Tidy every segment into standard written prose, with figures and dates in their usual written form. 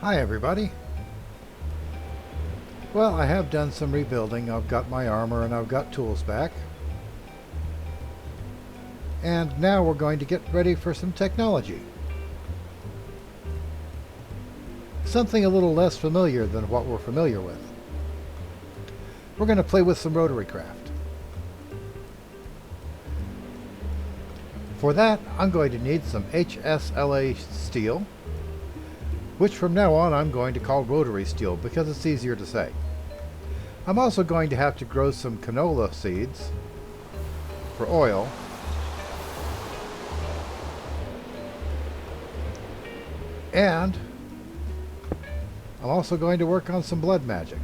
Hi everybody. Well, I have done some rebuilding. I've got my armor and I've got tools back. And now we're going to get ready for some technology. Something a little less familiar than what we're familiar with. We're going to play with some Rotarycraft. For that, I'm going to need some HSLA steel, which from now on I'm going to call Rotary steel because it's easier to say. I'm also going to have to grow some canola seeds for oil. And I'm also going to work on some blood magic.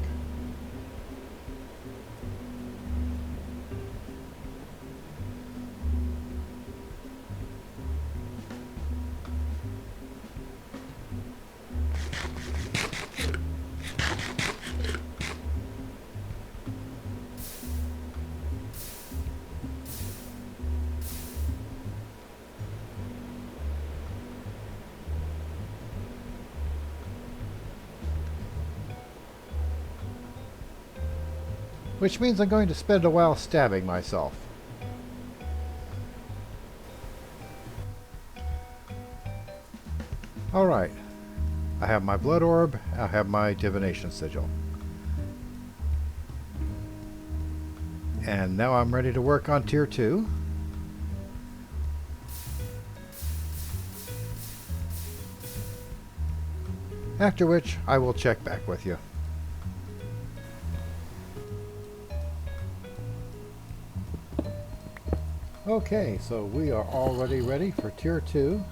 Which means I'm going to spend a while stabbing myself. Alright, I have my blood orb, I have my divination sigil. And now I'm ready to work on tier 2. After which I will check back with you. Okay, so we are already ready for tier 2.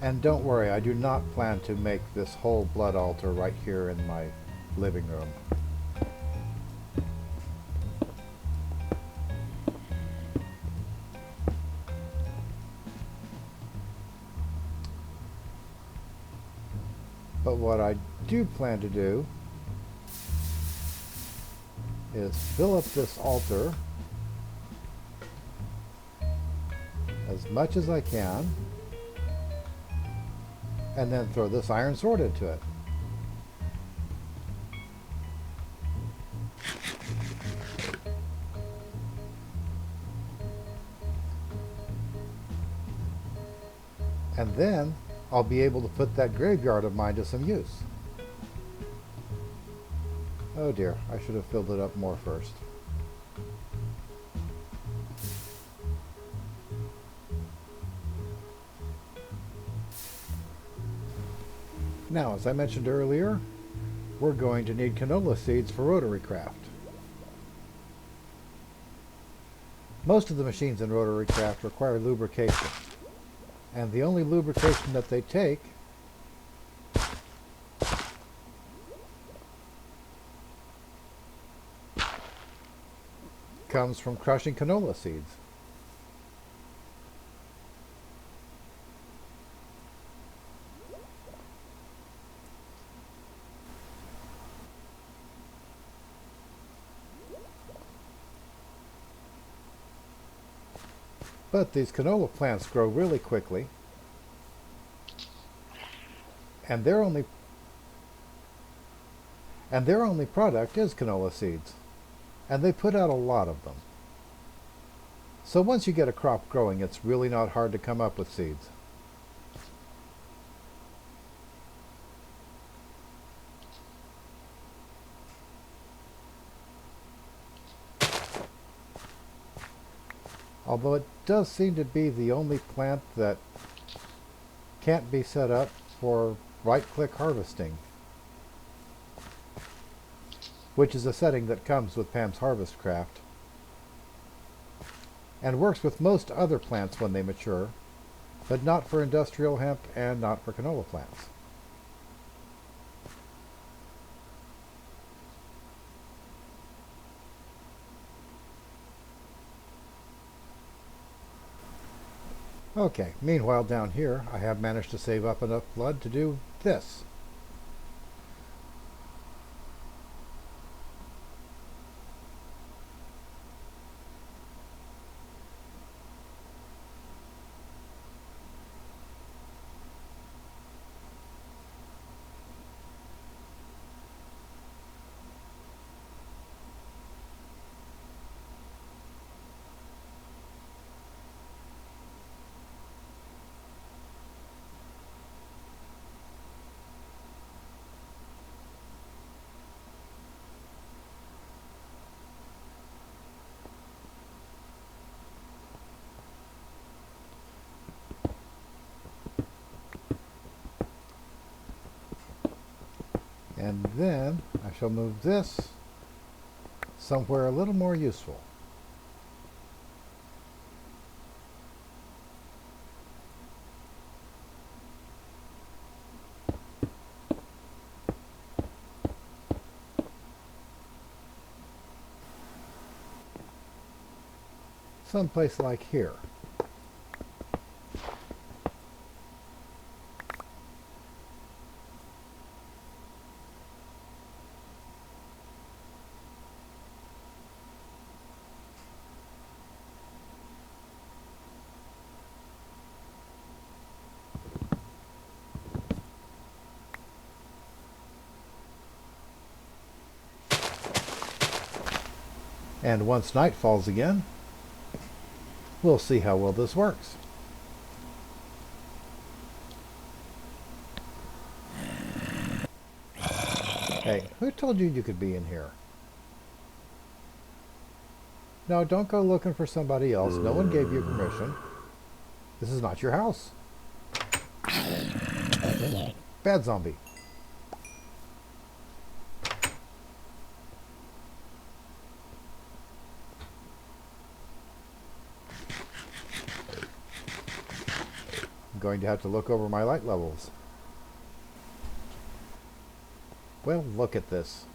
And don't worry, I do not plan to make this whole blood altar right here in my living room. But what I do plan to do is fill up this altar as much as I can, and then throw this iron sword into it. And then I'll be able to put that graveyard of mine to some use. Oh dear, I should have filled it up more first. Now, as I mentioned earlier, we're going to need canola seeds for Rotarycraft. Most of the machines in Rotarycraft require lubrication, and the only lubrication that they take comes from crushing canola seeds. But these canola plants grow really quickly, and their only product is canola seeds, and they put out a lot of them. So once you get a crop growing, it's really not hard to come up with seeds. Although it does seem to be the only plant that can't be set up for right-click harvesting, which is a setting that comes with Pam's Harvestcraft, and works with most other plants when they mature, but not for industrial hemp and not for canola plants. Okay, meanwhile down here I have managed to save up enough blood to do this. And then I shall move this somewhere a little more useful. Someplace like here. And once night falls again, we'll see how well this works. Hey, who told you you could be in here? No, don't go looking for somebody else. No one gave you permission. This is not your house. Bad zombie. I'm going to have to look over my light levels. Well, look at this.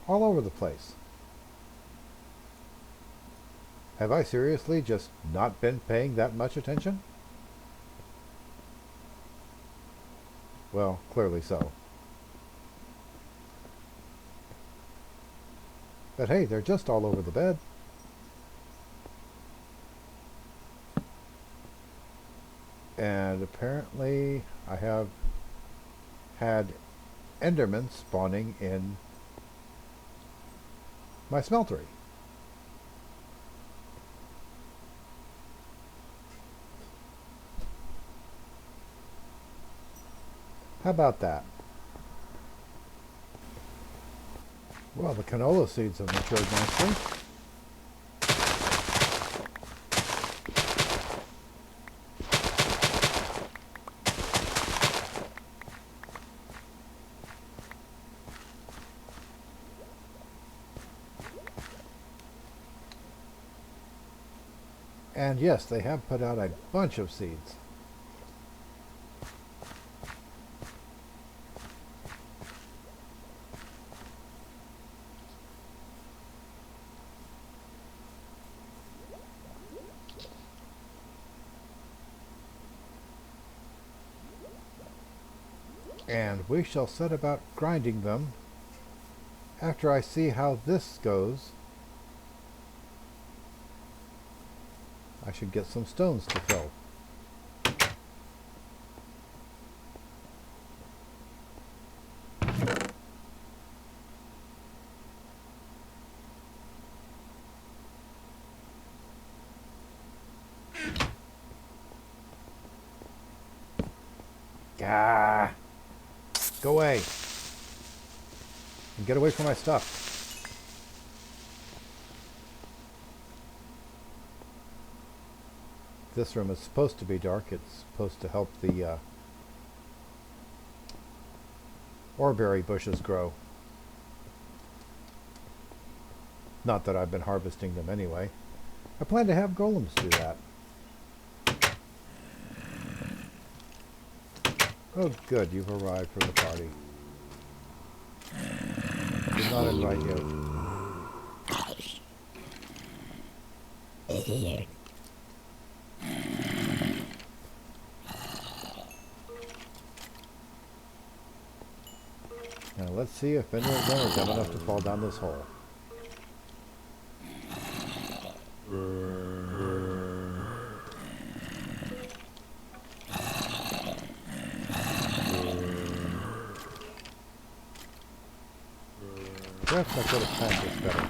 All over the place. Have I seriously just not been paying that much attention? Well, clearly so. But hey, they're just all over the bed. And apparently I have had Endermen spawning in my smeltery. How about that? Well, the canola seeds have matured nicely. And yes, they have put out a bunch of seeds. And we shall set about grinding them after I see how this goes. I should get some stones to fill. Gah! Go away. And get away from my stuff. This room is supposed to be dark. It's supposed to help the oreberry bushes grow. Not that I've been harvesting them anyway. I plan to have golems do that. Oh good, you've arrived for the party. Did not invite you. Now let's see if any of them are dumb enough to fall down this hole. Perhaps I could have planned this better.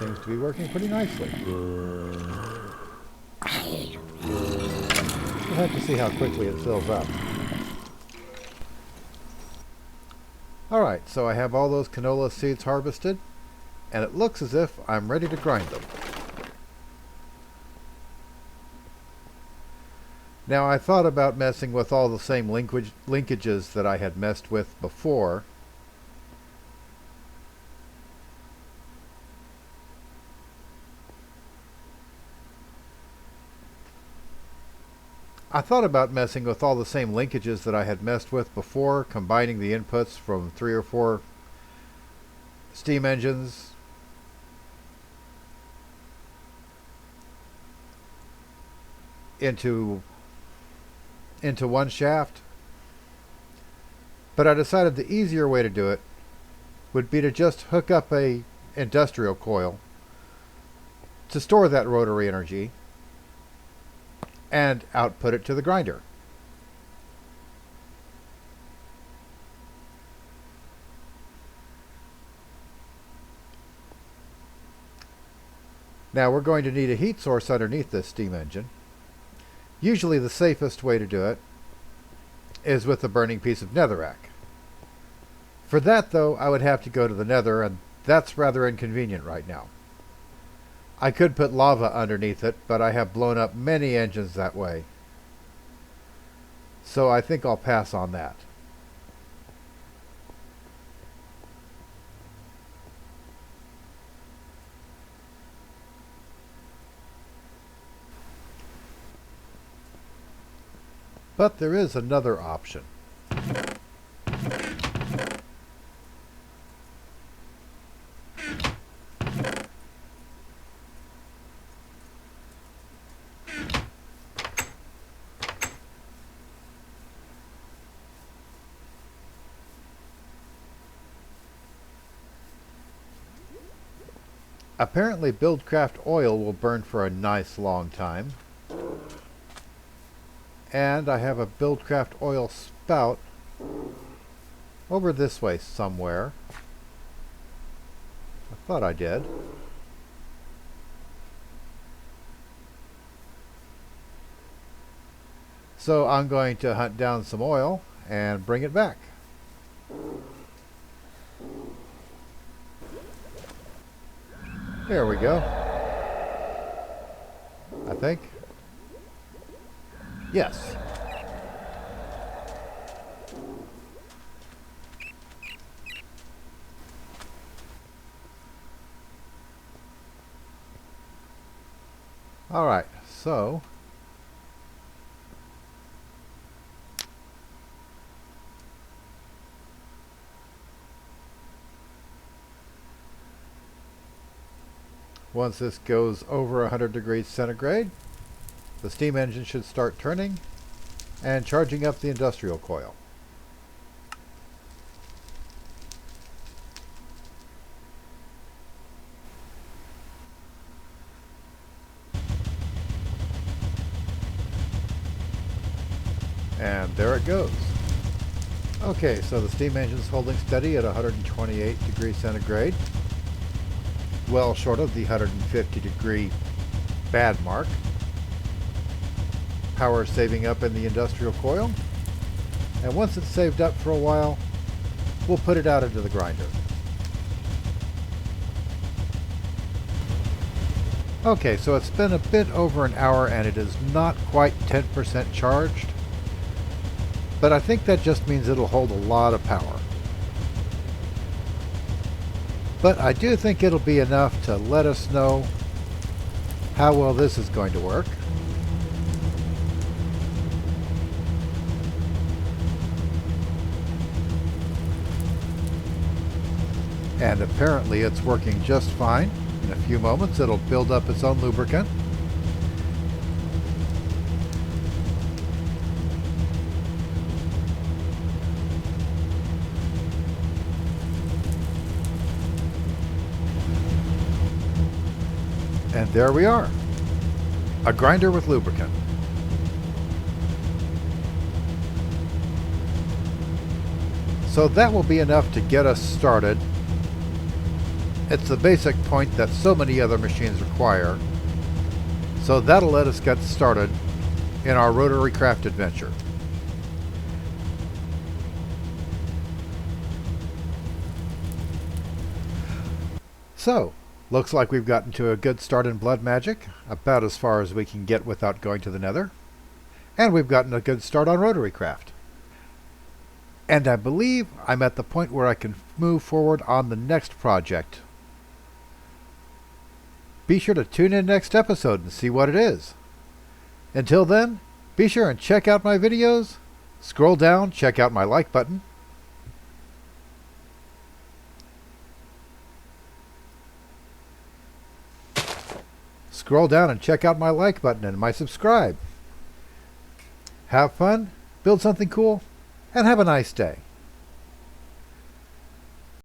seems to be working pretty nicely. We'll have to see how quickly it fills up. Alright, so I have all those canola seeds harvested, and it looks as if I'm ready to grind them. Now I thought about messing with all the same linkages that I had messed with before. Combining the inputs from 3 or 4 steam engines into one shaft. But I decided the easier way to do it would be to just hook up a industrial coil to store that rotary energy and output it to the grinder. Now we're going to need a heat source underneath this steam engine. Usually the safest way to do it is with a burning piece of netherrack. For that though, I would have to go to the nether, and that's rather inconvenient right now. I could put lava underneath it, but I have blown up many engines that way. So I think I'll pass on that. But there is another option. Apparently Buildcraft oil will burn for a nice long time. And I have a Buildcraft oil spout over this way somewhere. I thought I did. So I'm going to hunt down some oil and bring it back. There we go. I think. Yes. All right, so once this goes over 100 degrees centigrade, the steam engine should start turning and charging up the industrial coil. And there it goes. Okay, so the steam engine's holding steady at 128 degrees centigrade, well short of the 150 degree bad mark. Power saving up in the industrial coil, and once it's saved up for a while, we'll put it out into the grinder. Okay, so it's been a bit over an hour and it is not quite 10% charged, but I think that just means it'll hold a lot of power. But I do think it'll be enough to let us know how well this is going to work. And apparently it's working just fine. In a few moments it'll build up its own lubricant. And there we are. A grinder with lubricant. So that will be enough to get us started It's the basic point that so many other machines require, so that'll let us get started in our Rotarycraft adventure. So, looks like we've gotten to a good start in Bloodmagic, about as far as we can get without going to the Nether. And we've gotten a good start on Rotarycraft. And I believe I'm at the point where I can move forward on the next project. Be sure to tune in next episode and see what it is. Until then, be sure and check out my videos. Scroll down, check out my like button. Scroll down and check out my like button and my subscribe. Have fun, build something cool, and have a nice day.